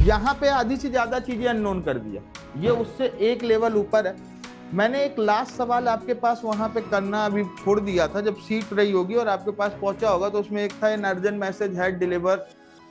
यहाँ पे आधी से ज्यादा चीजें अननोन कर दिया, ये उससे एक लेवल ऊपर है। मैंने एक लास्ट सवाल आपके पास वहां पे करना अभी छोड़ दिया था, जब सीट रही होगी और आपके पास पहुंचा होगा तो उसमें एक था an urgent message had deliver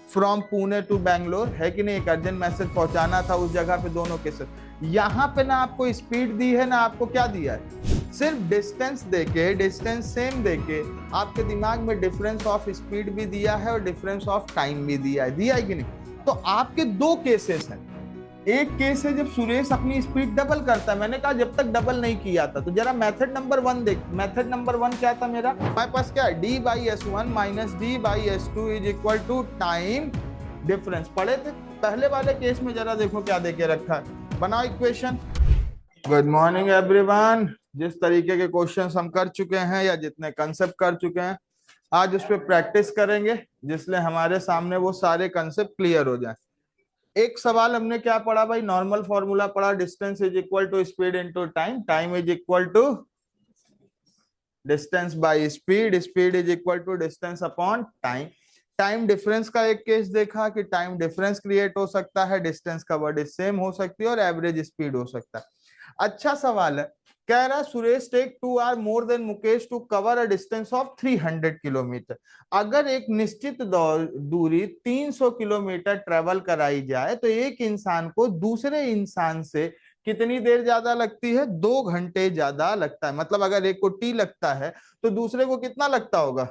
from Pune to Bangalore, है कि नहीं? एक अर्जेंट मैसेज पहुंचाना था उस जगह पे दोनों के साथ। यहाँ पे ना आपको स्पीड दी है ना आपको क्या दिया है, सिर्फ डिस्टेंस देके, डिस्टेंस सेम देके आपके दिमाग में डिफरेंस ऑफ स्पीड भी दिया है और डिफरेंस ऑफ टाइम भी दिया है कि नहीं? तो आपके दो केसेस हैं। एक केस है जब सुरेश अपनी स्पीड डबल करता है, मैंने कहा जब तक डबल नहीं किया था। तो जरा मेथड नंबर 1 देख, मेथड नंबर 1 क्या था मेरा, हमारे पास क्या है, d by s one minus d by s two is equal to time difference. पढ़े थे पहले वाले केस में, जरा देखो क्या देके रखा है, बनाओ इक्वेशन। Good morning everyone. जिस तरीके के क्वेश्चंस हम कर चुके हैं या जितने कंसेप्ट कर चुके हैं, आज उस पर प्रैक्टिस करेंगे जिससे हमारे सामने वो सारे कंसेप्ट क्लियर हो जाए। एक सवाल हमने क्या पढ़ा भाई, नॉर्मल फॉर्मूला पढ़ा, distance is equal to speed into time, time is equal to distance by speed, speed is equal to distance upon time. Time difference का एक केस देखा कि टाइम डिफरेंस क्रिएट हो सकता है, डिस्टेंस कवर्ड इज सेम हो सकती है और एवरेज स्पीड हो सकता है। अच्छा सवाल है, कह रहा Suresh take 2 hour more than Mukesh to cover a distance of 300 kilometre. अगर एक निश्चित दूरी 300 किलोमीटर ट्रेवल कराई जाए तो एक इंसान को दूसरे इंसान से कितनी देर ज्यादा लगती है, 2 घंटे ज्यादा लगता है। मतलब अगर एक को टी लगता है तो दूसरे को कितना लगता होगा,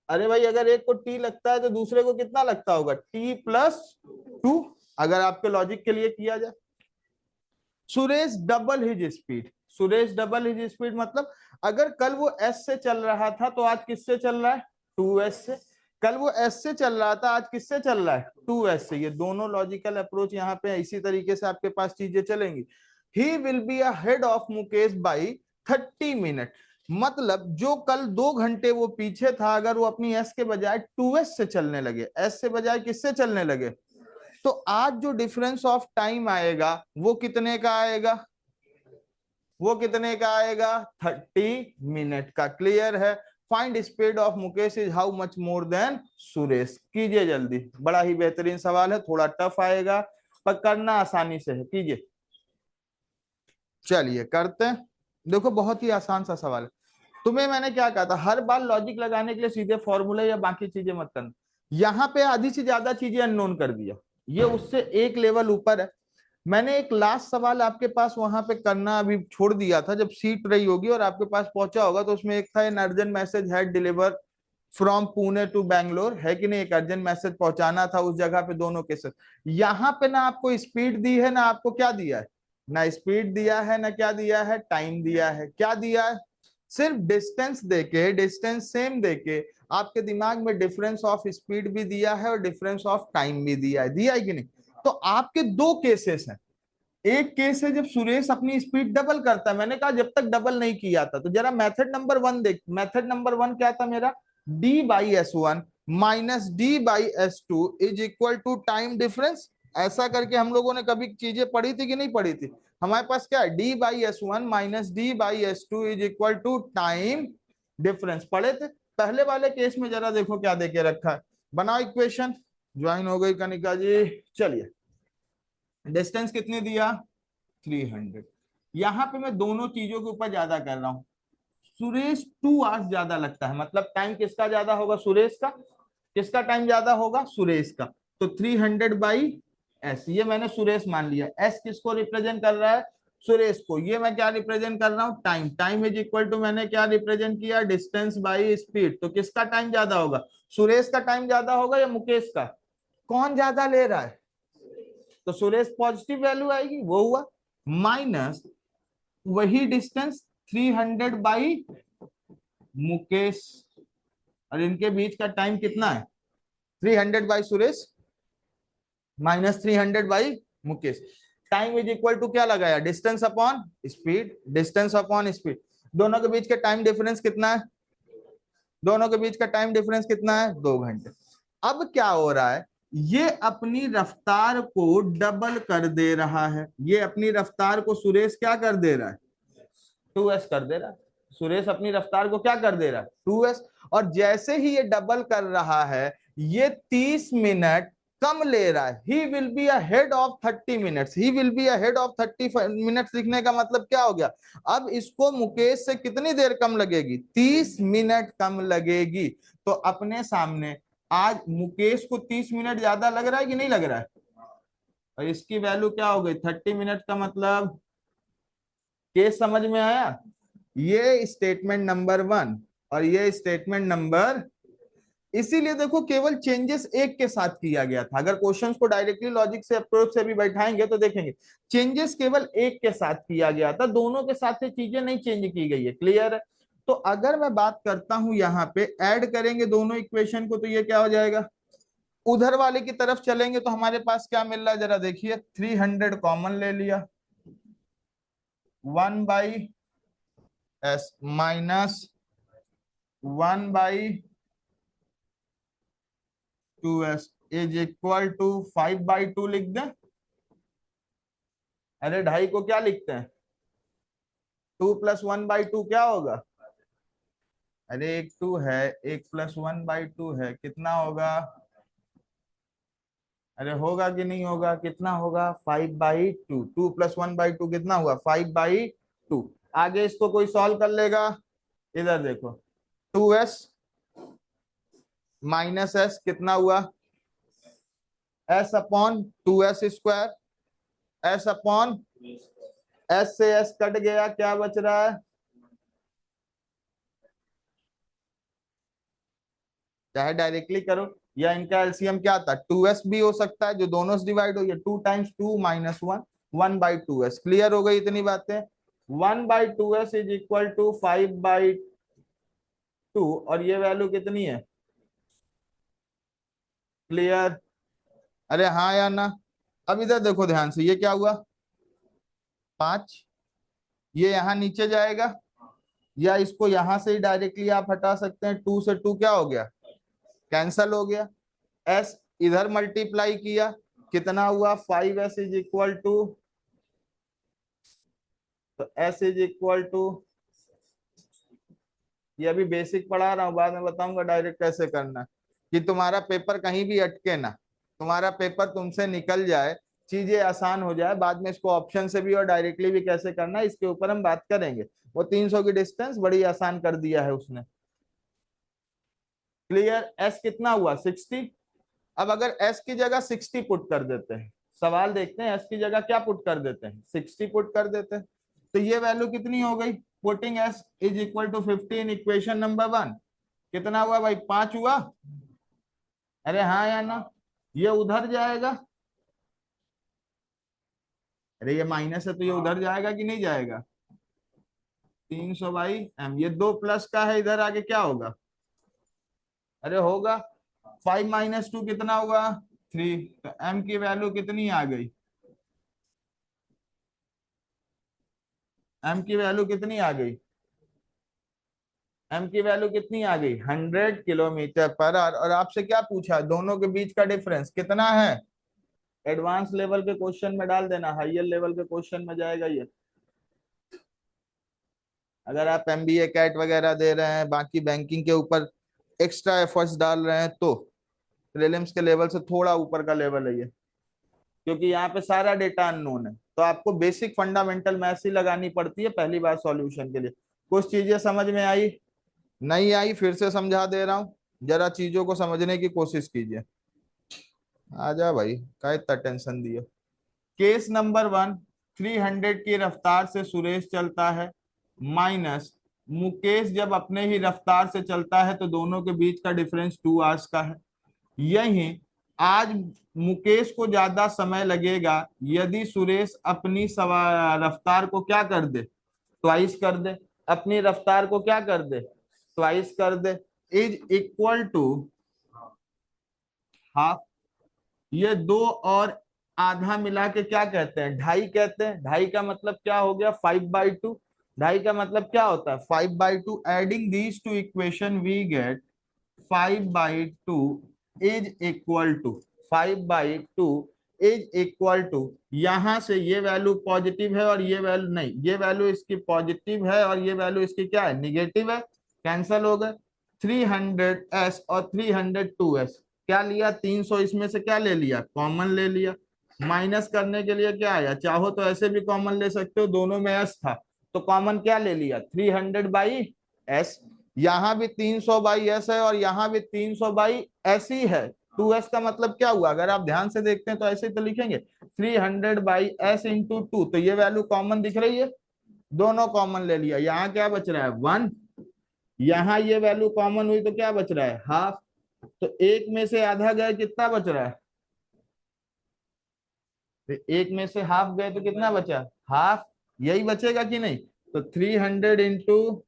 अरे भाई अगर एक को टी लगता है तो दूसरे को कितना लगता होगा, टी प्लस 2। अगर आपके लॉजिक के लिए किया जाए, Suresh double his speed, Suresh double his speed मतलब अगर कल वो एस से चल रहा था तो आज किससे चल रहा है, 2s से। कल वो एस से चल रहा था, आज किससे चल रहा है, 2s से। ये दोनों लॉजिकल अप्रोच यहाँ पे इसी तरीके से आपके पास चीजें चलेंगी। He will be ahead of Mukesh by 30 minute, मतलब जो कल 2 घंटे वो पीछे था, अगर वो अपनी एस के बजाय 2s से चलने लगे, एस से बजाय किससे चलने लगे, तो आज जो डिफरेंस ऑफ टाइम आएगा वो कितने का आएगा, वो कितने का आएगा, 30 मिनट का। क्लियर है? Find speed of Mukesh is how much more than Suresh. कीजिए जल्दी, बड़ा ही बेहतरीन सवाल है, थोड़ा टफ आएगा पर करना आसानी से है, कीजिए। चलिए करते हैं। देखो बहुत ही आसान सा सवाल है। तुम्हें मैंने क्या कहा था, हर बार लॉजिक लगाने के लिए सीधे फॉर्मूला या बाकी चीजें मत करना। यहाँ पे आधी से ज्यादा चीजें अननोन कर दिया, ये उससे एक लेवल ऊपर है। मैंने एक लास्ट सवाल आपके पास वहां पे करना अभी छोड़ दिया था, जब सीट रही होगी और आपके पास पहुंचा होगा तो उसमें एक था an urgent message had deliver from Pune to Bangalore, है कि नहीं? एक अर्जेंट मैसेज पहुंचाना था उस जगह पे दोनों के साथ। यहाँ पे ना आपको स्पीड दी है ना आपको क्या दिया है, ना स्पीड दिया है ना क्या दिया है, टाइम दिया है। क्या दिया है, सिर्फ डिस्टेंस देके, डिस्टेंस सेम देके आपके दिमाग में डिफरेंस ऑफ स्पीड भी दिया है और डिफरेंस ऑफ टाइम भी दिया है कि नहीं? तो आपके दो केसेस हैं। एक केस है जब सुरेश अपनी स्पीड डबल करता है, मैंने कहा जब तक डबल नहीं किया था। तो जरा मेथड नंबर 1 देख, मेथड नंबर 1 क्या था मेरा, d by s one minus d by s two is equal to time difference. ऐसा करके हम लोगों ने कभी चीजें पढ़ी थी कि नहीं पढ़ी थी? हमारे पास क्या है, d by s one minus d by s two is equal to time difference. पढ़े थे पहले वाले केस में, जरा देखो क्या देके रखा है, बनाओ इक्वेशन। ज्वाइन हो गई कनिका जी, चलिए। डिस्टेंस कितने दिया, 300। यहाँ पे मैं दोनों चीजों के ऊपर ज्यादा कर रहा हूँ। सुरेश 2 आवर्स ज्यादा लगता है, मतलब टाइम किसका ज्यादा होगा, सुरेश का। किसका टाइम ज्यादा होगा, सुरेश का। तो 300 बाई एस, ये मैंने सुरेश मान लिया। एस किसको रिप्रेजेंट कर रहा है, सुरेश को। ये मैं क्या रिप्रेजेंट कर रहा हूँ, time. Time is equal to मैंने क्या रिप्रेजेंट किया, डिस्टेंस बाई स्पीड। तो किसका टाइम ज्यादा होगा, सुरेश का टाइम ज्यादा होगा या मुकेश का, कौन ज्यादा ले रहा है? तो सुरेश पॉजिटिव वैल्यू आएगी, वो हुआ, माइनस वही डिस्टेंस 300 बाई मुकेश, और इनके बीच का टाइम कितना है, 300 by Suresh minus 300 by Mukesh. Time is equal to क्या लगाया, distance upon speed, distance upon speed. दोनों के बीच का टाइम डिफरेंस कितना है, दोनों के बीच का टाइम डिफरेंस कितना है, 2 घंटे। अब क्या हो रहा है, ये अपनी रफ्तार को डबल कर दे रहा है। ये अपनी रफ्तार को सुरेश क्या कर दे रहा है, 2s कर दे रहा है। सुरेश अपनी रफ्तार को क्या कर दे रहा है, 2s। और जैसे ही ये डबल कर रहा है, ये 30 मिनट कम ले रहा है, he will be ahead of 30 minutes, he will be ahead of 30 minutes लिखने का मतलब क्या हो गया, अब इसको मुकेश से कितनी देर कम लगेगी, 30 मिनट कम लगेगी। तो अपने सामने आज मुकेश को 30 मिनट ज्यादा लग रहा है कि नहीं लग रहा है, और इसकी वैल्यू क्या हो गई 30 मिनट का मतलब, केस समझ में आया। ये स्टेटमेंट नंबर 1 और ये स्टेटमेंट नंबर, इसीलिए देखो केवल चेंजेस एक के साथ किया गया था। अगर क्वेश्चंस को डायरेक्टली लॉजिक से अप्रोच से भी बैठाएंगे तो देखेंगे चेंजेस केवल एक के साथ किया गया था, दोनों के साथ से चीजें नहीं चेंज की गई है। क्लियर है। तो अगर मैं बात करता हूं यहाँ पे ऐड करेंगे दोनों इक्वेशन को, तो ये क्या हो जाएगा, उधर वाले की तरफ चलेंगे तो हमारे पास क्या मिल रहा है जरा देखिए, 300 कॉमन ले लिया, 1/s minus 1/2s is equal to 5/2 लिख दें। अरे ढाई को क्या लिखते हैं, 2 + 1/2 क्या होगा, अरे एक 2 है, एक +1/2 है, कितना होगा, अरे होगा कि नहीं होगा, कितना होगा 5/2, 2 + 1/2 कितना हुआ 5/2। आगे इसको कोई सॉल्व कर लेगा, इधर देखो 2s माइनस s कितना हुआ, s/2s², s/, s से s कट गया, क्या बच रहा है, चाहे डायरेक्टली करो या इनका एलसीएम क्या था 2s भी हो सकता है, जो दोनों से डिवाइड हो, या 2 × 2 - 1 1/2s। क्लियर हो गई इतनी बातें, 1/2s इज इक्वल टू 5/2, और ये वैल्यू कितनी है, क्लियर, अरे हाँ या ना। अब इधर देखो ध्यान से, ये क्या हुआ 5, ये यहाँ नीचे जाएगा, या इसको यहां से ही डायरेक्टली आप हटा सकते हैं, 2 से 2 क्या हो गया, कैंसल हो गया, s इधर मल्टीप्लाई किया, कितना हुआ 5s इज इक्वल टू, तो s इज इक्वल टू, ये अभी बेसिक पढ़ा रहा हूं, बाद में बताऊंगा डायरेक्ट कैसे करना है, कि तुम्हारा पेपर कहीं भी अटके ना, तुम्हारा पेपर तुमसे निकल जाए, चीजें आसान हो जाए, बाद में इसको ऑप्शन से भी और डायरेक्टली भी कैसे करना है इसके ऊपर हम बात करेंगे। वो 300 की डिस्टेंस बड़ी आसान कर दिया है उसने। क्लियर, s कितना हुआ 60। अब अगर s की जगह 60 पुट कर देते हैं, सवाल देखते हैं s की जगह क्या पुट कर देते हैं, 60 पुट कर देते हैं, तो ये वैल्यू कितनी हो गई, putting s is equal to 15 equation number 1, कितना हुआ भाई 5 हुआ, अरे हाँ या ना, ये उधर जाएगा, अरे ये माइनस है तो ये उधर जाएगा कि नहीं जाएगा, 300/m, ये 2 प्लस का है, इधर आगे क्या होगा, अरे होगा, 5 - 2 कितना हुआ 3, तो m की वैल्यू कितनी आ गई, m की वैल्यू कितनी आ गई, m की वैल्यू कितनी आ गई 100 km/h। और आपसे क्या पूछा, दोनों के बीच का डिफरेंस कितना है, एडवांस लेवल के क्वेश्चन में डाल देना, हायर लेवल के क्वेश्चन में जाएगा ये। अगर आप एमबीए कैट वगैरह दे रहे हैं, बाकी बैंकिंग के ऊपर एक्स्ट्रा एफर्ट्स डाल रहे हैं, तो प्रीलिम्स के लेवल से थोड़ा ऊपर का लेवल है ये, क्योंकि यहाँ पे सारा डेटा अननोन है, तो आपको बेसिक फंडामेंटल मैथ्स ही लगानी पड़ती है पहली बार सॉल्यूशन के लिए। कुछ चीजें समझ में आई, नहीं आई फिर से समझा दे रहा हूँ, जरा चीजों को समझने की कोशिश कीजिए। आजा भाई, क्या इतना टेंशन दिया। केस नंबर 1, 300 की रफ्तार से सुरेश चलता है, माइनस मुकेश जब अपने ही रफ्तार से चलता है तो दोनों के बीच का डिफरेंस 2 आवर्स का है। यही आज मुकेश को ज्यादा समय लगेगा यदि सुरेश अपनी रफ्तार को क्या कर दे, ट्वाइस कर दे, अपनी रफ्तार को क्या कर दे, ट्वाइस कर दे, इज इक्वल टू हाफ, ये 2 और आधा मिला के क्या कहते हैं, ढाई कहते हैं। ढाई का मतलब क्या हो गया 5/2, ढाई का मतलब क्या होता है 5/2, adding these two equation we get 5/2 is equal to, 5/2 is equal to, यहां से ये वैल्यू पॉजिटिव है और ये वैल्यू नहीं, ये वैल्यू इसकी पॉजिटिव है और ये वैल्यू इसकी क्या है, निगेटिव है, कैंसल हो गए, 300s और 302s, क्या लिया, 300 इसमें से क्या ले लिया, कॉमन ले लिया। माइनस करने के लिए क्या आया, चाहो तो ऐसे भी कॉमन ले सकते हो, दोनों में एस था तो कॉमन क्या ले लिया, 300 बाई एस। यहाँ भी 300 बाई एस है और यहाँ भी 300 बाई एस ही है। 2s का मतलब क्या हुआ, अगर आप ध्यान से देखते हैं तो ऐसे ही तो लिखेंगे 300 बाई एस इंटू 2, तो ये वैल्यू कॉमन दिख रही है, दोनों कॉमन ले लिया। यहाँ क्या बच रहा है 1, यहाँ ये वैल्यू कॉमन हुई तो क्या बच रहा है हाफ। तो एक में से आधा गए, कितना बच रहा है, तो एक में से हाफ गए तो कितना बचा, हाफ, यही बचेगा कि नहीं। तो 300 into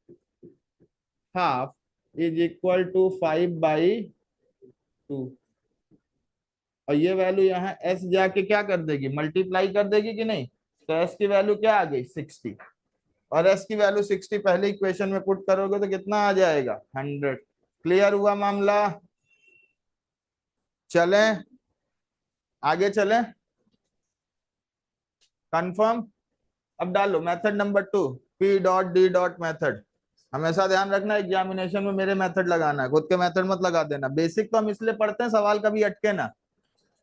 half is equal to 5/2। और ये वैल्यू यहाँ एस जाके क्या कर देगी, मल्टीप्लाई कर देगी कि नहीं। तो एस की वैल्यू क्या आ गई 60, और एस की वैल्यू 60 पहले इक्वेशन में पुट करोगे तो कितना आ जाएगा 100। क्लियर हुआ मामला, चलें आगे चलें, कंफर्म। अब डालो method number 2, P dot D dot method. हमेशा ध्यान रखना एग्जामिनेशन में मेरे मेथड लगाना है, खुद के मेथड मत लगा देना। बेसिक तो हम इसलिए पढ़ते हैं सवाल कभी अटके ना,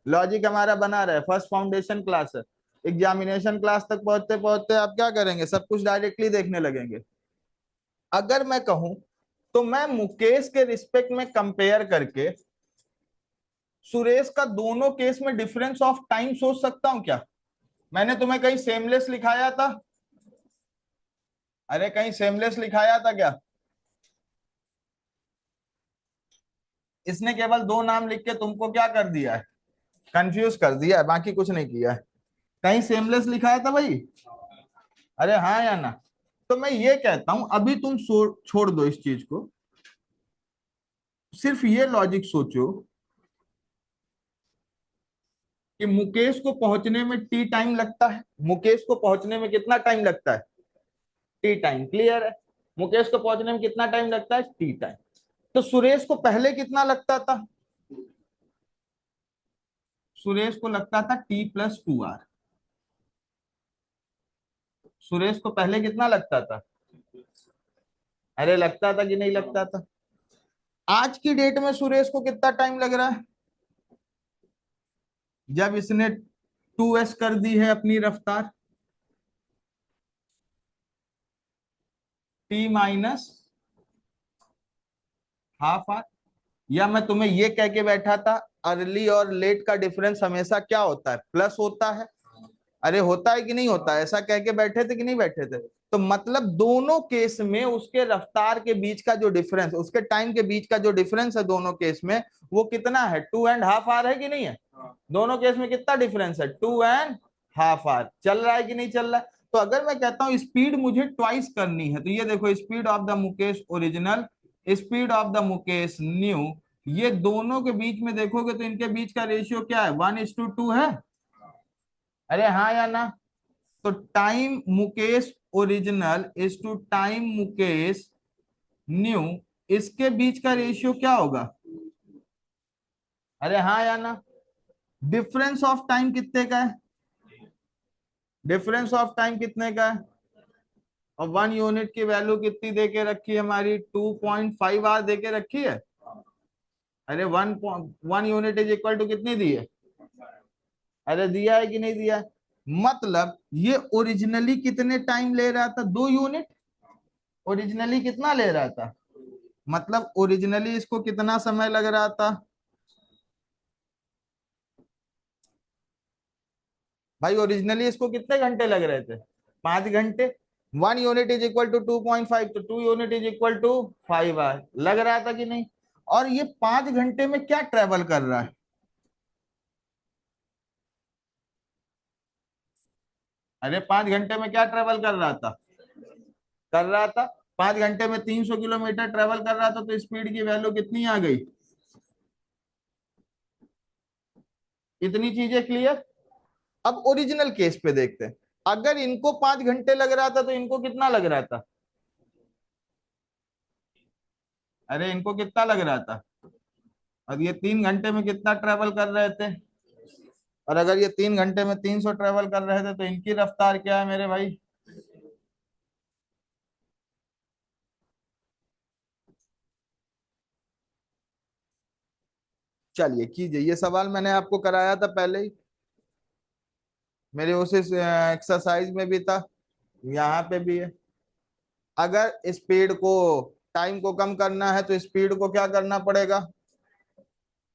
लॉजिक हमारा बना रहे। फर्स्ट फाउंडेशन क्लास है, एग्जामिनेशन क्लास तक पहुंचते पहुंचते आप क्या करेंगे, सब कुछ डायरेक्टली देखने लगेंगे। अगर मैं कहूं तो मैं मुकेश के रिस्पेक्ट में कंपेयर करके सुरेश का दोनों केस में डिफरेंस ऑफ टाइम सोच सकता हूं क्या। मैंने तुम्हें कहीं सेमलेस लिखाया था, अरे कहीं सेमलेस लिखाया था क्या। इसने केवल दो नाम लिख के तुमको क्या कर दिया है, कंफ्यूज कर दिया है, बाकी कुछ नहीं किया है। कहीं सेमलेस लिखाया था भाई, अरे हाँ या ना। तो मैं ये कहता हूं अभी तुम छोड़ दो इस चीज को, सिर्फ ये लॉजिक सोचो कि मुकेश को पहुंचने में टी टाइम लगता है, मुकेश को पहुंचने में कितना टाइम लगता है, टी टाइम। क्लियर है, मुकेश को पहुंचने में कितना टाइम लगता है, टी टाइम। तो सुरेश को पहले कितना लगता था, सुरेश को लगता था T+2R। सुरेश को पहले कितना लगता था, अरे लगता था कि नहीं लगता था। आज की डेट में सुरेश को कितना टाइम लग रहा है, जब इसने 2s कर दी है अपनी रफ्तार, T-½ आवर। या मैं तुम्हें ये कह के बैठा था अर्ली और लेट का डिफरेंस हमेशा क्या होता है, प्लस होता है। अरे होता है कि नहीं होता है, ऐसा कह के बैठे थे कि नहीं बैठे थे। तो मतलब दोनों केस में उसके रफ्तार के बीच का जो डिफरेंस, उसके टाइम के बीच का जो डिफरेंस है दोनों केस में, वो कितना है, 2.5 आवर है कि नहीं है। दोनों केस में कितना डिफरेंस है, 2.5 आवर। चल रहा है कि नहीं चल रहा है। तो अगर मैं कहता हूं स्पीड मुझे ट्वाइस करनी है, तो ये देखो speed of the Mukesh original, speed of the Mukesh new, ये दोनों के बीच में देखोगे तो इनके बीच का रेशियो क्या है, 1:2 है। अरे हाँ या ना। तो time Mukesh original is to time Mukesh new, इसके बीच का रेशियो क्या होगा, अरे हाँ या ना। डिफरेंस ऑफ टाइम कितने का है, डिफरेंस ऑफ टाइम कितने का है, और 1 यूनिट की वैल्यू कितनी देके रखी है हमारी, 2.5 आवर देके रखी है। अरे 1 यूनिट इज इक्वल टू कितनी दी है, अरे दिया है कि नहीं दिया है। मतलब ये ओरिजिनली कितने टाइम ले रहा था, 2 यूनिट। ओरिजिनली कितना ले रहा था, मतलब ओरिजिनली इसको कितना समय लग रहा था भाई, ओरिजिनली इसको कितने घंटे लग रहे थे, 5 घंटे। 1 यूनिट इज इक्वल टू 2.5, तो 2 unit is equal to 5 hour लग रहा था कि नहीं। और ये 5 घंटे में क्या ट्रेवल कर रहा है, अरे 5 घंटे में क्या ट्रेवल कर रहा था, कर रहा था 5 घंटे में 300 किलोमीटर ट्रेवल कर रहा था, तो स्पीड की वैल्यू कितनी आ गई, इतनी चीजें क्लियर। अब ओरिजिनल केस पे देखते हैं, अगर इनको 5 घंटे लग रहा था तो इनको कितना लग रहा था, अरे इनको कितना लग रहा था, और ये 3 घंटे में कितना ट्रेवल कर रहे थे, और अगर ये 3 घंटे में 300 ट्रेवल कर रहे थे तो इनकी रफ्तार क्या है मेरे भाई। चलिए कीजिए, ये सवाल मैंने आपको कराया था पहले ही, मेरे उस एक्सरसाइज में भी था, यहाँ पे भी है। अगर स्पीड को, टाइम को कम करना है तो स्पीड को क्या करना पड़ेगा,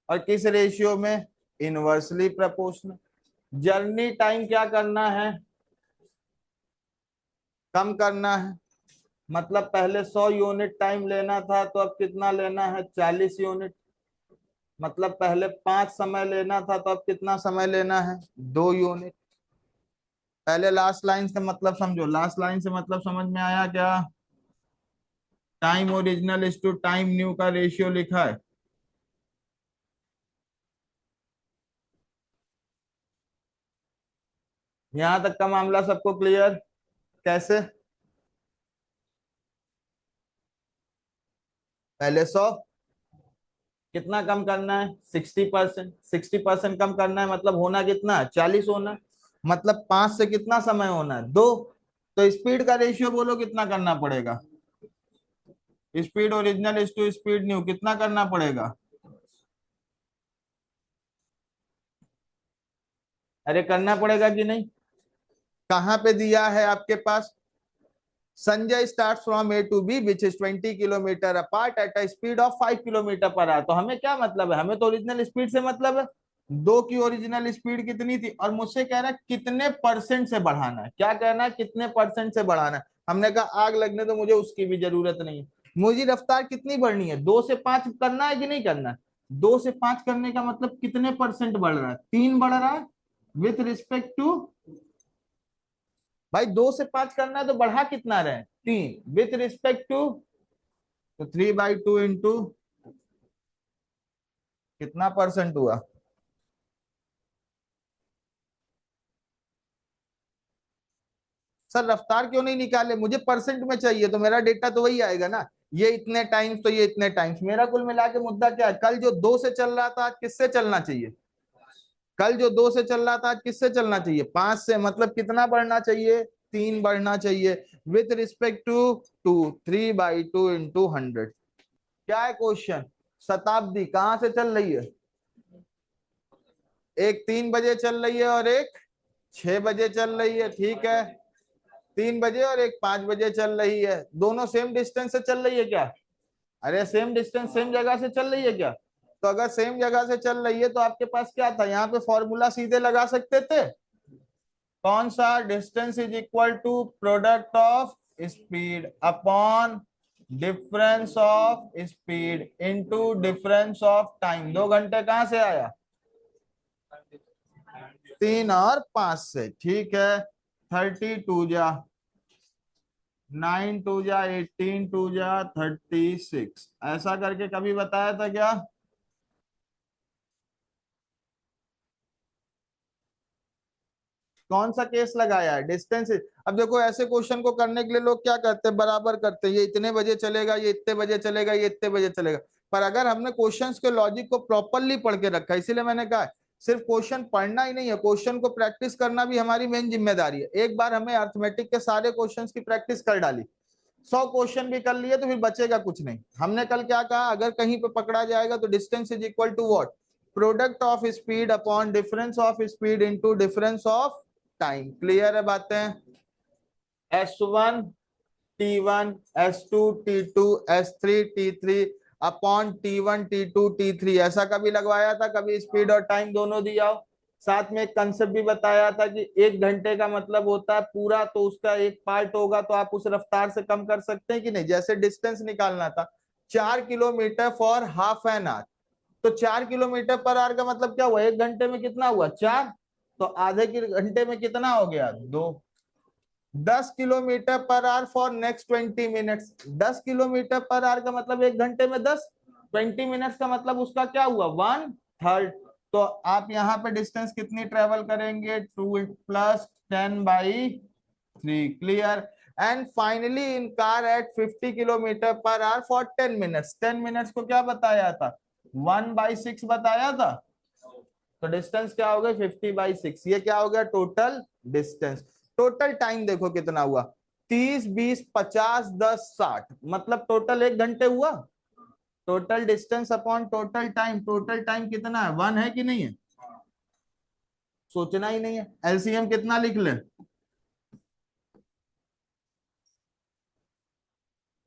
और किस रेशियो में, इनवर्सली प्रोपोर्शनल। जर्नी टाइम क्या करना है, कम करना है। मतलब पहले 100 यूनिट टाइम लेना था तो अब कितना लेना है, 40 यूनिट। मतलब पहले 5 समय लेना था तो अब कितना समय लेना है, 2 यूनिट। पहले लास्ट लाइन से मतलब समझो, लास्ट लाइन से मतलब समझ में आया क्या, time original is to time new का रेशियो लिखा है। यहां तक का मामला सबको क्लियर, कैसे, पहले 100, कितना कम करना है, 60%, 60% कम करना है, मतलब होना कितना है, 40 होना है। मतलब 5 से कितना समय होना है, 2। तो स्पीड का रेशियो बोलो कितना करना पड़ेगा, speed original is to speed new कितना करना पड़ेगा। अरे करना पड़ेगा कि नहीं। कहां पे दिया है आपके पास, Sanjay start from A to B which is 20 kilometre apart at a speed of 5 kilometre per hour. तो हमें क्या मतलब है, हमें तो ओरिजिनल स्पीड से मतलब है। दो की ओरिजिनल स्पीड कितनी थी, और मुझसे कह रहा है कितने परसेंट से बढ़ाना है, क्या कहना है, कितने परसेंट से बढ़ाना है। हमने कहा आग लगने तो मुझे उसकी भी जरूरत नहीं है, मुझे रफ्तार कितनी बढ़नी है, 2 से 5 करना है कि नहीं करना है। 2 से 5 करने का मतलब कितने परसेंट बढ़ रहा है, 3 बढ़ रहा है विथ रिस्पेक्ट टू। भाई 2 से 5 करना है तो बढ़ा कितना रहे, 3 विथ रिस्पेक्ट टू। तो 3/2 इंटू कितना परसेंट हुआ। सर रफ्तार क्यों नहीं निकाले, मुझे परसेंट में चाहिए, तो मेरा डेटा तो वही आएगा ना, ये इतने टाइम्स तो ये इतने टाइम्स। मेरा कुल मिला के मुद्दा क्या है, कल जो 2 से चल रहा था आज किससे चलना चाहिए, कल जो 2 से चल रहा था आज किससे चलना चाहिए, 5 से। मतलब कितना बढ़ना चाहिए, 3 बढ़ना चाहिए विथ रिस्पेक्ट टू 2। 3/2 इंटू 100। क्या है क्वेश्चन, शताब्दी कहां से चल रही है, एक 3 बजे चल रही है और एक 6 बजे चल रही है, ठीक है। 3 बजे और एक 5 बजे चल रही है, दोनों सेम डिस्टेंस से चल रही है क्या, अरे सेम डिस्टेंस सेम जगह से चल रही है क्या। तो अगर सेम जगह से चल रही है तो आपके पास क्या था, यहाँ पे फॉर्मूला सीधे लगा सकते थे। कौन सा, distance is equal to product of speed upon difference of speed into difference of time. 2 घंटे कहां से आया, 3 और 5 से, ठीक है। 32 जा 9 2 जा 18 2 जा 36, ऐसा करके कभी बताया था क्या। कौन सा केस लगाया है, डिस्टेंस। अब देखो ऐसे क्वेश्चन को करने के लिए लोग क्या करते हैं, बराबर करते हैं, ये इतने बजे चलेगा, ये इतने बजे चलेगा, ये इतने बजे चलेगा। पर अगर हमने क्वेश्चंस के लॉजिक को प्रॉपरली पढ़ के रखा है, इसीलिए मैंने कहा सिर्फ क्वेश्चन पढ़ना ही नहीं है, क्वेश्चन को प्रैक्टिस करना भी हमारी मेन जिम्मेदारी है। एक बार हमें अर्थमेटिक के सारे क्वेश्चन की प्रैक्टिस कर डाली, 100 क्वेश्चन भी कर लिए तो फिर बचेगा कुछ नहीं। हमने कल क्या कहा, अगर कहीं पे पकड़ा जाएगा तो distance is equal to what, product of speed upon difference of speed into difference of time. Clear है बातें, S1 T1 S2 T2 S3 T3 upon T1 T2 T3। ऐसा कभी लगवाया था, कभी स्पीड और टाइम दोनों दिया हो। साथ में एक कंसेप्ट भी बताया था कि 1 घंटे का मतलब होता है पूरा, तो उसका एक पार्ट होगा तो आप उस रफ्तार से कम कर सकते हैं कि नहीं। जैसे डिस्टेंस निकालना था 4 kilometre for half an hour, तो 4 किलोमीटर पर आवर का मतलब क्या हुआ, 1 घंटे में कितना हुआ, 4। तो आधे के घंटे में कितना हो गया, 2। 10 kilometre per hour for next 20 minutes, 10 kilometre per our का मतलब 1 घंटे में 10, 20 मिनट्स का मतलब उसका क्या हुआ, 1/3। तो आप यहाँ पे डिस्टेंस कितनी ट्रेवल करेंगे, 2 + 10/3। Clear. And finally in car eight 50 kilometre per hour for 10 minutes. 10 minutes को क्या बताया था, 1/6 बताया था। तो डिस्टेंस क्या हो गया, 50/6। ये क्या हो गया, टोटल डिस्टेंस। टोटल टाइम देखो कितना हुआ, 30 20 50 10 60, मतलब टोटल 1 घंटे हुआ। Total distance upon total time कितना है, 1 है कि नहीं है? सोचना ही नहीं है। एलसीएम कितना लिख ले?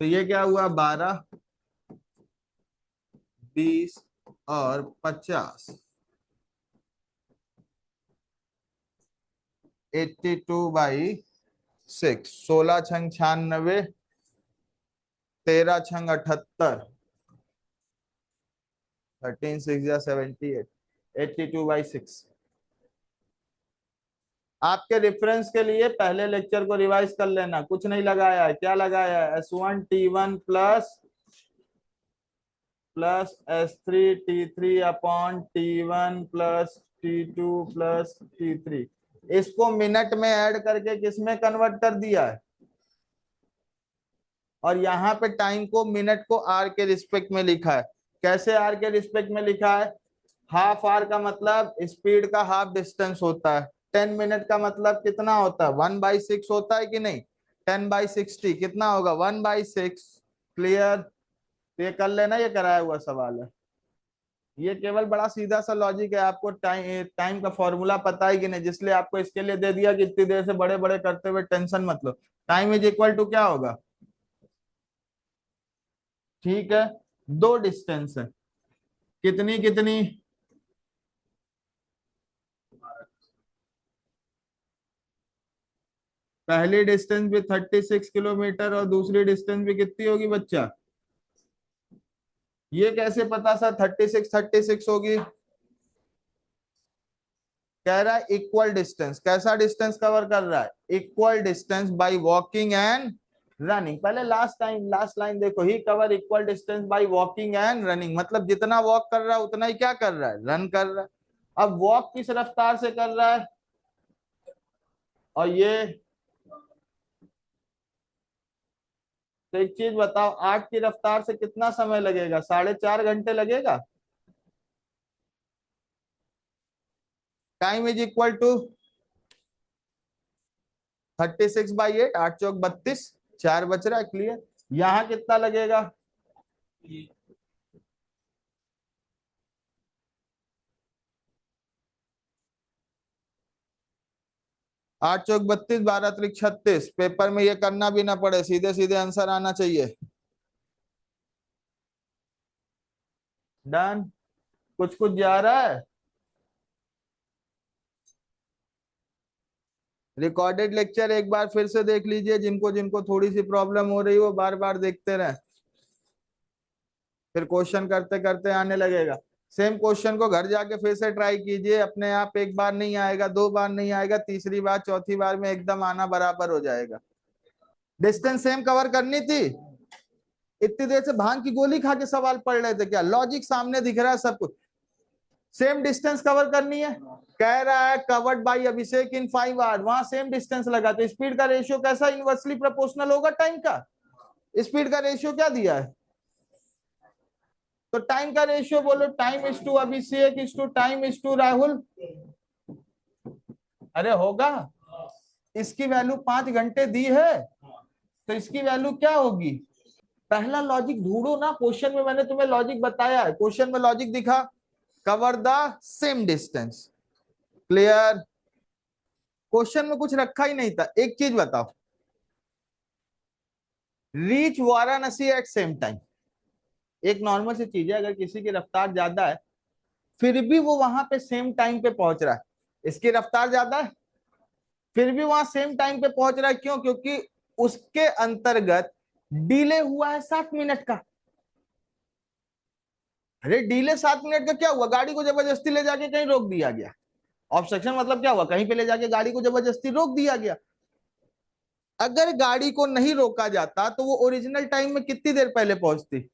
तो ये क्या हुआ, 12, 20 और 50, 82/6, 16 छंग 96, 13 छंग 78, 13 6 या 78, 82/6। आपके रेफरेंस के लिए पहले लेक्चर को रिवाइज कर लेना, कुछ नहीं लगाया है। क्या लगाया है? S1 T1 plus S3 T3 upon T1 plus T2 plus T3। इसको मिनट में ऐड करके किसमें कन्वर्ट कर दिया है, और यहाँ पे टाइम को, मिनट को आर के रिस्पेक्ट में लिखा है। कैसे आर के रिस्पेक्ट में लिखा है? हाफ आर का मतलब स्पीड का हाफ डिस्टेंस होता है। 10 मिनट का मतलब कितना होता है? 1/6 होता है कि नहीं? 10/60 कितना होगा? 1/6। क्लियर? ये कर लेना, ये कराया हुआ सवाल है। ये केवल बड़ा सीधा सा लॉजिक है। आपको टाइम का फॉर्मूला पता है कि नहीं, जिसलिए आपको इसके लिए दे दिया कि इतनी देर से बड़े बड़े करते हुए टेंशन मत लो। टाइम इज इक्वल टू क्या होगा? ठीक है, दो डिस्टेंस है, कितनी कितनी? पहली डिस्टेंस भी 36 किलोमीटर और दूसरी डिस्टेंस भी कितनी होगी बच्चा? ये कैसे पता सर 36 होगी? कह रहा है इक्वल डिस्टेंस। कैसा डिस्टेंस कवर कर रहा है? Equal distance by walking and running. पहले लास्ट लाइन देखो, he cover equal distance by walking and running, मतलब जितना वॉक कर रहा है उतना ही क्या कर रहा है? रन कर रहा है। अब वॉक किस रफ्तार से कर रहा है, और ये, तो एक चीज बताओ, 8 की रफ्तार से कितना समय लगेगा? 4.5 घंटे लगेगा। टाइम इज इक्वल टू 36/8, 8 चौक 32, 4 बच रहा है। क्लियर? यहाँ कितना लगेगा? 8 चौक 32, 12 त्रिक 36। पेपर में ये करना भी ना पड़े, सीधे सीधे आंसर आना चाहिए। डन? कुछ कुछ जा रहा है? रिकॉर्डेड लेक्चर एक बार फिर से देख लीजिए, जिनको जिनको थोड़ी सी प्रॉब्लम हो रही हो बार बार देखते रहे, फिर क्वेश्चन करते करते आने लगेगा। सेम क्वेश्चन को घर जाके फिर से ट्राई कीजिए, अपने आप एक बार नहीं आएगा, 2 बार नहीं आएगा, तीसरी बार चौथी बार में एकदम आना बराबर हो जाएगा। डिस्टेंस सेम कवर करनी थी। इतनी देर से भांग की गोली खा के सवाल पढ़ रहे थे क्या? लॉजिक सामने दिख रहा है सब कुछ। सेम डिस्टेंस कवर करनी है। कह रहा है covered by Abhishek in 5 hour, वहां सेम डिस्टेंस लगा, तो स्पीड का रेशियो कैसा इनवर्सली प्रोपोर्शनल होगा टाइम का? स्पीड का रेशियो क्या दिया है? तो टाइम का रेशियो बोलो, time is to Abhishek is to time is to Rahul. अरे होगा। इसकी वैल्यू 5 घंटे दी है, तो इसकी वैल्यू क्या होगी? पहला लॉजिक ढूंढो ना, क्वेश्चन में मैंने तुम्हें लॉजिक बताया है, क्वेश्चन में लॉजिक दिखा, cover the same distance. Clear? Question में कुछ रखा ही नहीं था। एक चीज बताओ, reach Varanasi at same time, एक नॉर्मल सी चीज है, अगर किसी की रफ्तार ज्यादा है फिर भी वो वहां पे सेम टाइम पे पहुंच रहा है, इसकी रफ्तार ज्यादा है फिर भी वहां सेम टाइम पे पहुंच रहा है, क्यों? क्योंकि उसके अंतर्गत डिले हुआ है 7 मिनट का। अरे डिले 7 मिनट का क्या हुआ? गाड़ी को जबरदस्ती ले जाके कहीं रोक दिया गया। ऑब्स्ट्रक्शन मतलब क्या हुआ? कहीं पे ले जाके गाड़ी को जबरदस्ती रोक दिया गया। अगर गाड़ी को नहीं रोका जाता तो वो ओरिजिनल टाइम में कितनी देर पहले पहुंचती?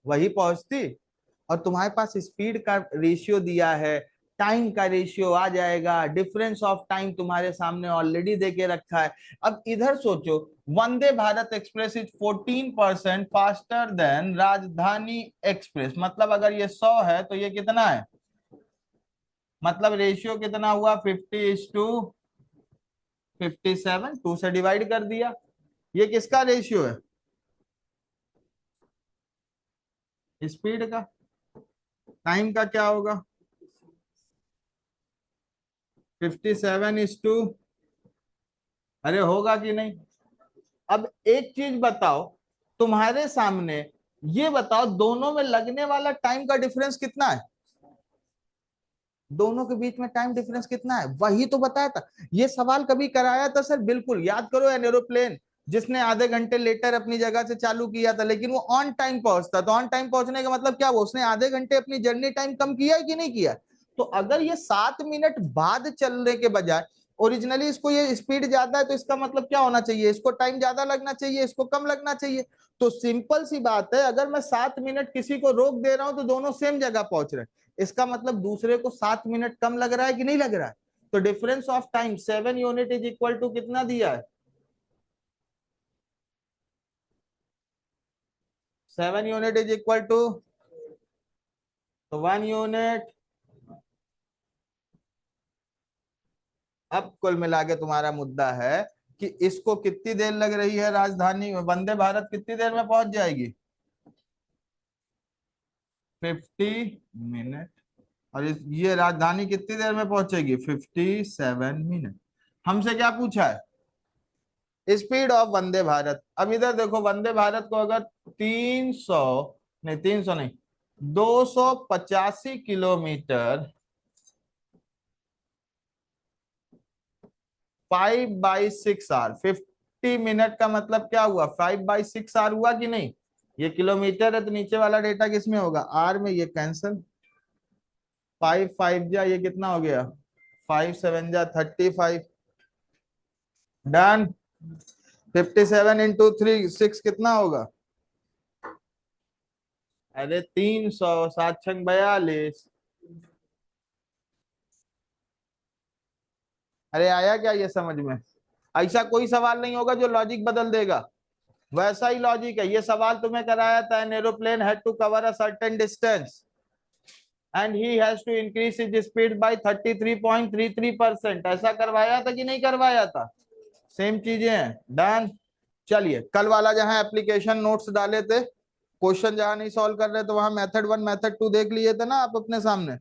वही पहुंचती। और तुम्हारे पास स्पीड का रेशियो दिया है, टाइम का रेशियो आ जाएगा, डिफरेंस ऑफ टाइम तुम्हारे सामने ऑलरेडी देके रखा है। अब इधर सोचो, Vande Bharat express is 14% faster than Rajdhani express, मतलब अगर ये 100 है तो ये कितना है? मतलब रेशियो कितना हुआ? 50:57, 2 से डिवाइड कर दिया। ये किसका रेशियो है? स्पीड का, टाइम का क्या होगा? 57:, अरे होगा कि नहीं? अब एक चीज बताओ, तुम्हारे सामने ये बताओ, दोनों में लगने वाला टाइम का डिफरेंस कितना है? दोनों के बीच में टाइम डिफरेंस कितना है, वही तो बताया था। ये सवाल कभी कराया था सर? बिल्कुल याद करो, एन एरोप्लेन जिसने आधे घंटे लेटर अपनी जगह से चालू किया था, लेकिन वो ऑन टाइम पहुंचता, तो ऑन टाइम पहुंचने का मतलब क्या हुआ? उसने आधे घंटे अपनी जर्नी टाइम कम किया है कि नहीं किया? तो अगर ये 7 मिनट बाद चलने के बजाय ओरिजिनली इसको ये स्पीड ज्यादा है, तो इसका मतलब क्या होना चाहिए? इसको टाइम ज्यादा लगना चाहिए, इसको कम लगना चाहिए। तो सिंपल सी बात है, अगर मैं 7 मिनट किसी को रोक दे रहा हूं तो दोनों सेम जगह पहुंच रहे हैं, इसका मतलब दूसरे को 7 मिनट कम लग रहा है कि नहीं लग रहा है? तो difference of time 7 unit is equal to कितना दिया है? 7 यूनिट इज इक्वल टू, तो 1 यूनिट। अब कुल मिला के तुम्हारा मुद्दा है कि इसको कितनी देर लग रही है राजधानी में, वंदे भारत कितनी देर में पहुंच जाएगी? 50 मिनट। और ये राजधानी कितनी देर में पहुंचेगी? 57 मिनट। हमसे क्या पूछा है? Speed of Vande Bharat. अब इधर देखो, वंदे भारत को अगर 300, नहीं 300 नहीं, 285 किलोमीटर 5/6 आवर, 50 मिनट का मतलब क्या हुआ? 5/6 आवर हुआ कि नहीं? ये किलोमीटर है तो नीचे वाला डेटा किसमें होगा? आर में। ये कैंसल, 5 5 जा, ये कितना हो गया? 5 7 जा 35। डन। 57 × 3 6 कितना होगा? अरे 300, 7 6 42। अरे आया क्या ये समझ में? ऐसा कोई सवाल नहीं होगा जो लॉजिक बदल देगा। वैसा ही लॉजिक है। ये सवाल तुम्हें कराया था, an aeroplane had to cover a certain distance and he has to increase his speed by 33.33%। ऐसा करवाया था कि नहीं करवाया था? सेम चीजें हैं। डन। चलिए, कल वाला जहां एप्लीकेशन नोट्स डाले थे, क्वेश्चन जहां नहीं सॉल्व कर रहे, तो वहां मेथड 1 मेथड 2 देख लिए थे ना आप अपने सामने।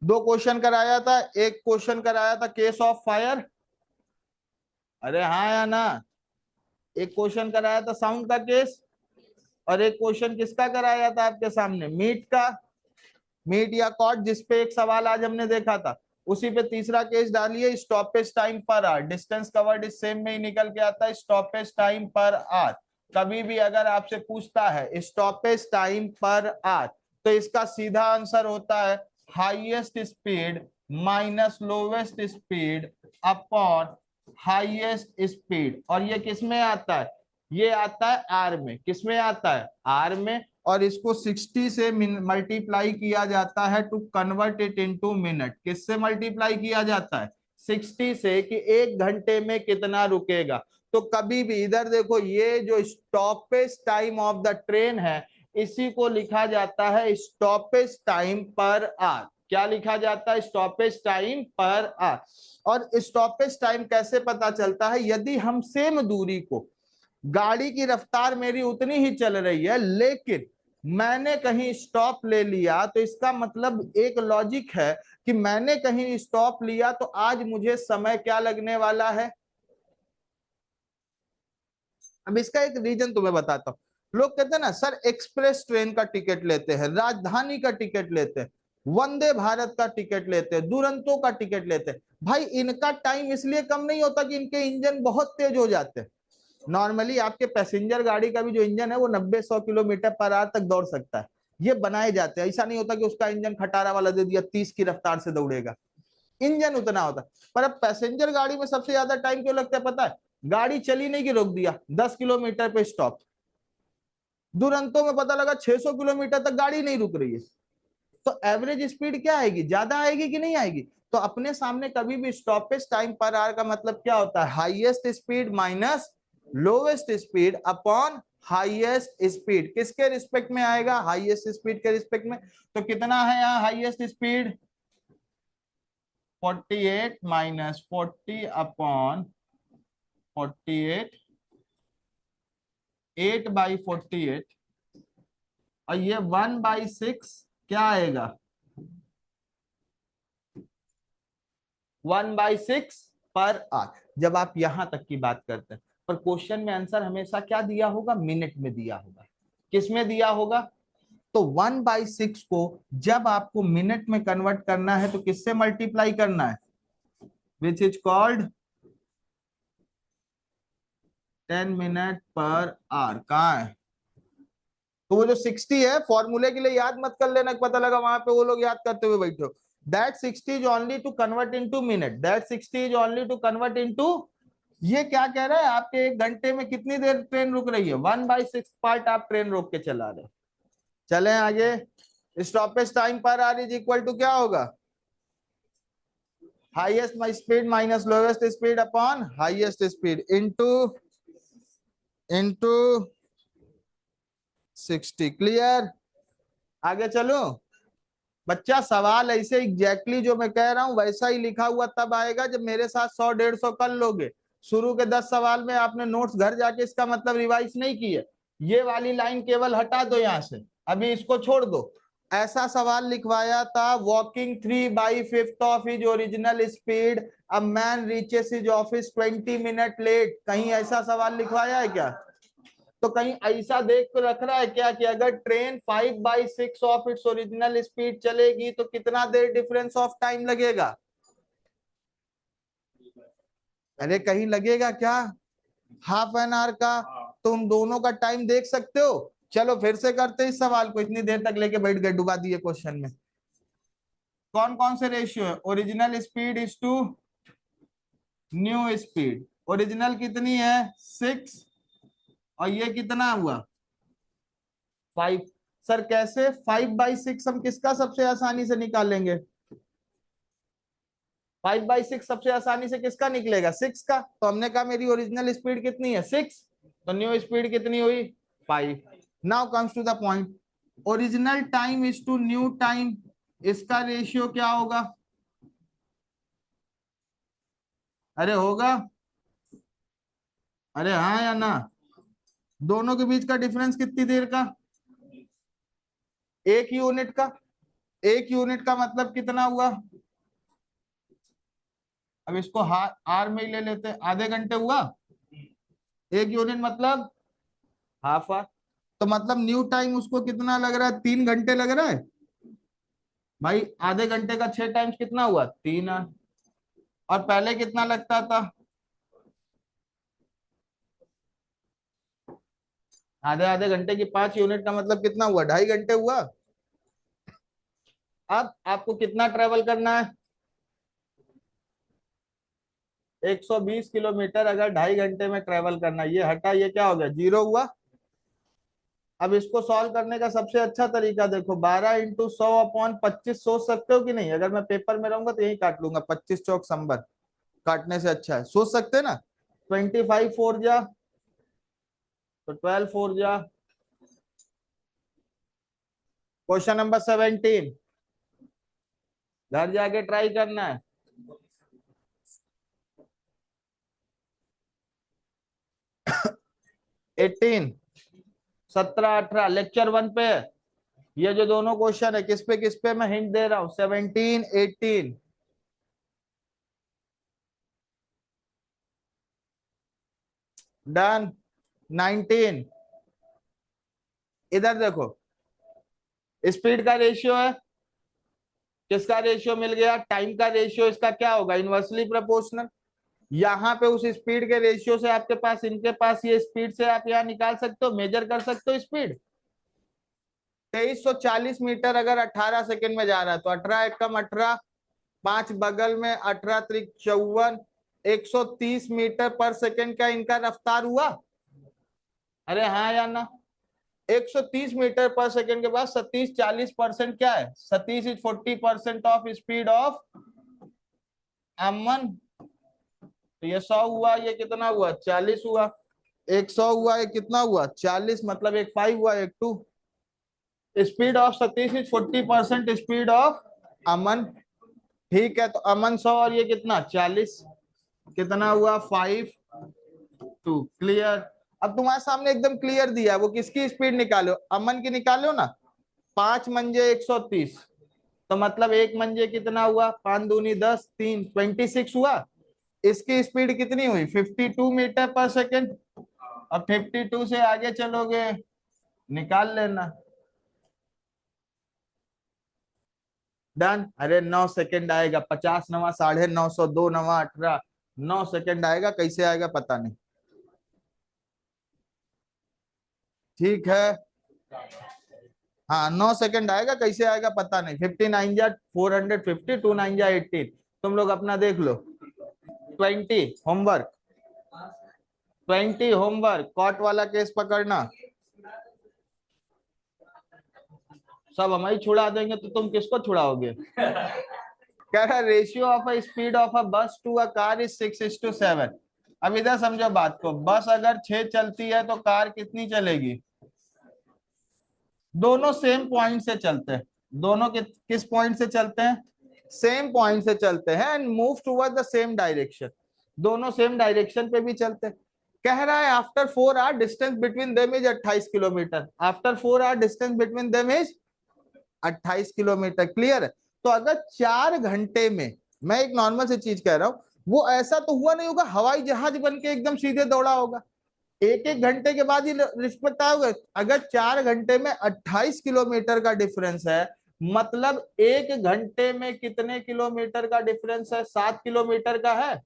दो क्वेश्चन कराया था, एक क्वेश्चन कराया था केस ऑफ फायर, अरे हाँ या ना? एक क्वेश्चन कराया था साउंड का केस, और एक क्वेश्चन किसका कराया था आपके सामने? मीट का। मीट या कॉट, जिसपे एक सवाल आज हमने देखा था, उसी पे तीसरा केस डालिए। Stoppage time per our, distance covered इस सेम में ही निकल के आता है स्टॉपेज टाइम पर आवर। कभी भी अगर आपसे पूछता है स्टॉपेज टाइम पर आवर, तो इसका सीधा आंसर होता है highest speed minus lowest speed upon highest speed. और ये किस में आता है? ये आता है आर में। किस में आता है? आर में। और इसको 60 से मल्टीप्लाई किया जाता है to convert it into minute. किससे मल्टीप्लाई किया जाता है? 60 से, कि 1 घंटे में कितना रुकेगा। तो कभी भी इधर देखो, ये जो stoppage time of the train है, इसी को लिखा जाता है स्टॉपेज टाइम पर आवर। क्या लिखा जाता है? Stoppage time per our. और स्टॉपेज टाइम कैसे पता चलता है? यदि हम सेम दूरी को, गाड़ी की रफ्तार मेरी उतनी ही चल रही है, लेकिन मैंने कहीं स्टॉप ले लिया, तो इसका मतलब एक लॉजिक है कि मैंने कहीं स्टॉप लिया तो आज मुझे समय क्या लगने वाला है। अब इसका एक रीजन तुम्हें बताता हूं। लोग कहते हैं ना सर, एक्सप्रेस ट्रेन का टिकट लेते हैं, राजधानी का टिकट लेते हैं, वंदे भारत का टिकट लेते हैं, दुरंतो का टिकट लेते हैं। भाई इनका टाइम इसलिए कम नहीं होता कि इनके इंजन बहुत तेज हो जाते हैं। नॉर्मली आपके पैसेंजर गाड़ी का भी जो इंजन है वो 90-100 किलोमीटर पर आवर तक दौड़ सकता है। ये बनाए जाते हैं, ऐसा नहीं होता कि उसका इंजन खटारा वाला दे दिया 30 की रफ्तार से दौड़ेगा। इंजन उतना होता है। पर अब पैसेंजर गाड़ी में सबसे ज्यादा टाइम क्यों लगता है पता है? गाड़ी चली नहीं कि रोक दिया, 10 किलोमीटर पे स्टॉप। दुरंतों में पता लगा 600 किलोमीटर तक गाड़ी नहीं रुक रही है। तो एवरेज स्पीड क्या आएगी? ज्यादा आएगी कि नहीं आएगी? तो अपने सामने कभी भी स्टॉपेज टाइम पर आवर का मतलब क्या होता है? Highest speed minus lowest speed upon highest speed. किसके रिस्पेक्ट में आएगा? हाईएस्ट स्पीड के रिस्पेक्ट में। तो कितना है यहाँ हाईएस्ट स्पीड? 48 माइनस 40 अपॉन 48, 8/48 और ये 1/6 क्या आएगा, 1/6 पर आवर। जब आप यहां तक की बात करते हैं, पर क्वेश्चन में आंसर हमेशा क्या दिया होगा, मिनट में दिया होगा। किस में दिया होगा, तो 1/6 को जब आपको मिनट में कन्वर्ट करना है तो किससे मल्टीप्लाई करना है, which is called 10 minute per hour. कहाँ है, तो वो जो 60 है फॉर्मूले के लिए याद मत कर लेना, पता लगा वहां पे वो लोग याद करते हुए बैठे हो। That 60 is only to convert into minute, that 60 is only to convert into. ये क्या कह रहा है, आपके 1 घंटे में कितनी देर ट्रेन रुक रही है, 1/6 पार्ट आप ट्रेन रोक के चला रहे हो। चले आगे, stoppage time per hour is equal to क्या होगा, highest speed minus lowest speed upon highest speed into 60। Clear, आगे चलो बच्चा। सवाल ऐसे एग्जैक्टली जो मैं कह रहा हूं वैसा ही लिखा हुआ तब आएगा जब मेरे साथ 100-150 कर लोगे। शुरू के 10 सवाल में आपने नोट्स घर जाके इसका मतलब रिवाइज नहीं किए, ये वाली लाइन केवल हटा दो यहां से, अभी इसको छोड़ दो। ऐसा सवाल लिखवाया था, walking 3/5 of his original speed, a man reaches his office 20 minute late. कहीं ऐसा सवाल लिखवाया है क्या, तो कहीं ऐसा देख कर रख रहा है क्या कि अगर train 5/6 of its original speed चलेगी तो कितना देर डिफरेंस ऑफ टाइम लगेगा, अरे कहीं लगेगा क्या, हाफ एन आवर का। तुम दोनों का टाइम देख सकते हो। चलो फिर से करते इस सवाल को, इतनी देर तक लेके बैठ गए, डुबा दिए क्वेश्चन में। कौन कौन से रेशियो है, original speed is to new speed. Original कितनी है 6 और ये कितना हुआ 5। सर कैसे, 5/6 हम किसका सबसे आसानी से निकालेंगे, 5/6 सबसे आसानी से किसका निकलेगा, 6 का। तो हमने कहा मेरी ओरिजिनल स्पीड कितनी है 6, तो न्यू स्पीड कितनी हुई 5। Now comes to the point, original time is to new time, इसका रेशियो क्या होगा, अरे होगा, अरे हाँ या ना, दोनों के बीच का डिफरेंस कितनी देर का, 1 यूनिट का। 1 यूनिट का मतलब कितना हुआ, अब इसको आर में ही ले लेते हैं, आधे घंटे हुआ। 1 यूनिट मतलब हाफ आवर, तो मतलब न्यू टाइम उसको कितना लग रहा है, 3 घंटे लग रहा है भाई। आधे घंटे का 6 टाइम्स कितना हुआ 3 आवर, और पहले कितना लगता था, आधे आधे घंटे की 5 यूनिट का मतलब कितना हुआ 2.5 घंटे हुआ। अब आपको कितना ट्रेवल करना है, 120 किलोमीटर अगर 2.5 घंटे में ट्रेवल करना है, ये हटा ये क्या हो गया 0 हुआ। अब इसको सॉल्व करने का सबसे अच्छा तरीका देखो, 12 × 100/25 सोच सकते हो कि नहीं, अगर मैं पेपर में रहूंगा तो यही काट लूंगा, 25 चौक संबर, काटने से अच्छा है, सोच सकते हैं ना। 25 4 जा तो 12 4 जा। क्वेश्चन नंबर 17, घर जाके ट्राई करना है। 18 17 18 लेक्चर 1 पे है। ये जो दोनों क्वेश्चन है किस पे मैं हिंट दे रहा हूं, 17 18। डन। 19, इधर देखो, स्पीड का रेशियो है, किसका रेशियो मिल गया, टाइम का रेशियो, इसका क्या होगा इनवर्सली प्रोपोर्शनल। यहाँ पे उस स्पीड के रेशियो से आपके पास, इनके पास ये स्पीड से आप यहाँ निकाल सकते हो, मेजर कर सकते हो स्पीड। 2340 मीटर अगर 18 सेकंड में जा रहा है तो 18 एकम 18, 5 बगल में 18 त्रिक 54, 130 मीटर पर सेकंड का इनका रफ्तार हुआ, अरे हाँ या ना। 130 मीटर पर सेकंड के बाद 37 40% क्या है, 37 इज 40% ऑफ स्पीड ऑफ अमन। तो ये 100 हुआ, ये कितना हुआ 40 हुआ, एक 100 हुआ, एक कितना हुआ 40, मतलब एक 5 हुआ एक 2। Speed of Satish is 40% speed of Aman. ठीक है, तो अमन 100 और ये कितना 40, कितना हुआ 5 2। क्लियर। अब तुम्हारे सामने एकदम क्लियर दिया है, वो किसकी स्पीड निकालो, अमन की निकालो ना। 5 मंजे 130, तो मतलब एक मंजे कितना हुआ, 5 दूनी 10, 3 26 हुआ। इसकी स्पीड कितनी हुई, 52 मीटर पर सेकेंड। अब 52 से आगे चलोगे, निकाल लेना। डन। अरे 9 सेकंड आएगा, 50 नवा 950, 2 नवा 18, 9 सेकंड आएगा, कैसे आएगा पता नहीं। ठीक है, हाँ 9 सेकंड आएगा, कैसे आएगा पता नहीं। 59 जा 450, 2 9 जा 18। तुम लोग अपना देख लो। 20 होमवर्क, 20 होमवर्क, कॉट वाला केस पकड़ना। सब हम ही छुड़ा देंगे तो तुम किसको छुड़ाओगे। कह रहा ratio of a speed of a बस टू अ कार इज 6:7। अब इधर समझो बात को, बस अगर 6 चलती है तो कार कितनी चलेगी। दोनों सेम पॉइंट से चलते हैं, दोनों किस पॉइंट से चलते हैं, सेम पॉइंट से चलते हैं and move toward the same direction. दोनों सेम डायरेक्शन पे भी चलते हैं। कह रहा है after 4 hour distance between them is 28 kilometre. After 4 hour distance between them is 28 kilometre. Clear है। तो अगर 4 घंटे में, मैं एक नॉर्मल सी चीज कह रहा हूं, वो ऐसा तो हुआ नहीं होगा हवाई जहाज बन के एकदम सीधे दौड़ा होगा, एक एक घंटे के बाद ही रिस्पेक्ट होगा। अगर 4 घंटे में 28 किलोमीटर का डिफरेंस है, मतलब एक घंटे में कितने किलोमीटर का डिफरेंस है, 7 किलोमीटर का है।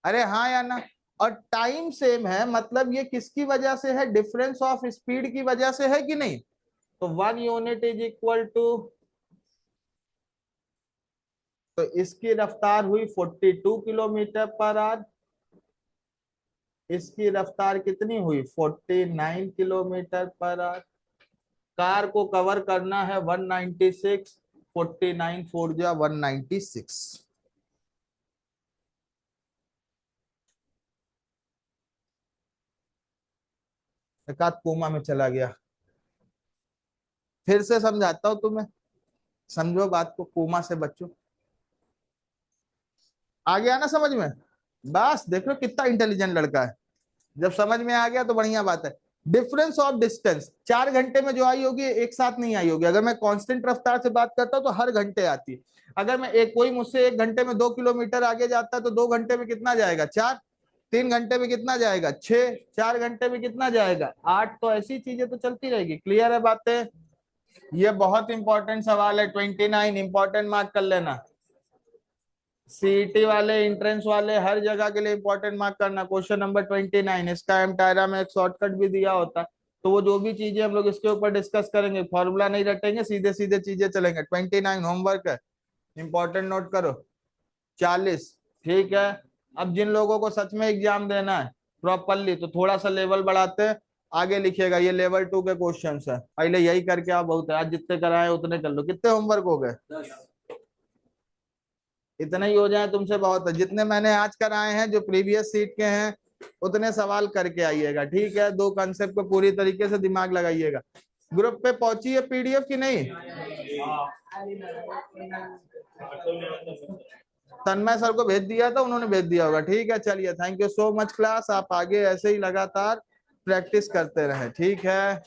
अरे हाँ या ना। और टाइम सेम है, मतलब ये किसकी वजह से है, डिफरेंस ऑफ स्पीड की वजह से है कि नहीं। तो 1 यूनिट इज इक्वल टू, तो इसकी रफ्तार हुई 42 किलोमीटर पर आवर, इसकी रफ्तार कितनी हुई 49 किलोमीटर पर आवर। कार को कवर करना है 196, 49 4 जा 196। एक आध कोमा में चला गया। फिर से समझाता हूं तुम्हें, समझो बात को, कोमा से बच्चों आ गया ना समझ में। बस देख लो कितना इंटेलिजेंट लड़का है, जब समझ में आ गया तो बढ़िया बात है। डिफरेंस ऑफ डिस्टेंस 4 घंटे में जो आई होगी एक साथ नहीं आई होगी। अगर मैं कांस्टेंट रफ्तार से बात करता हूं तो हर घंटे आती है। अगर मैं कोई मुझसे 1 घंटे में 2 किलोमीटर आगे जाता है तो 2 घंटे में कितना जाएगा 4, 3 घंटे में कितना जाएगा 6, 4 घंटे में कितना जाएगा 8। तो ऐसी चीजें तो चलती रहेगी। क्लियर है बातें। ये बहुत इंपॉर्टेंट सवाल है, 29 इंपॉर्टेंट मार्क कर लेना। सीईटी वाले, एंट्रेंस वाले, हर जगह के लिए इंपॉर्टेंट मार्क करना। क्वेश्चन नंबर 29, इसका एमटायरा में एक शॉर्टकट भी दिया होता है, तो वो जो भी चीजें हम लोग इसके ऊपर डिस्कस करेंगे, फॉर्मूला नहीं रटेंगे, सीधे सीधे चीजें चलेंगे। 29 होमवर्क है, इंपॉर्टेंट नोट करो। 40, ठीक है। अब जिन लोगों को सच में एग्जाम देना है प्रॉपरली, तो थोड़ा सा लेवल बढ़ाते हैं, आगे लिखिएगा ये लेवल 2 के क्वेश्चन है। पहले यही करके आप, बहुत है आज, जितने कराए उतने कर लो। कितने होमवर्क हो गए, इतने ही हो जाए तुमसे बहुत है। जितने मैंने आज कराए हैं जो प्रीवियस सीट के हैं, उतने सवाल करके आइएगा, ठीक है। 2 कॉन्सेप्ट को पूरी तरीके से दिमाग लगाइएगा। ग्रुप पे पहुंची है पीडीएफ की नहीं, तन्मय सर को भेज दिया था, उन्होंने भेज दिया होगा, ठीक है। चलिए, thank you so much class, आप आगे ऐसे ही लगातार प्रैक्टिस करते रहे, ठीक है।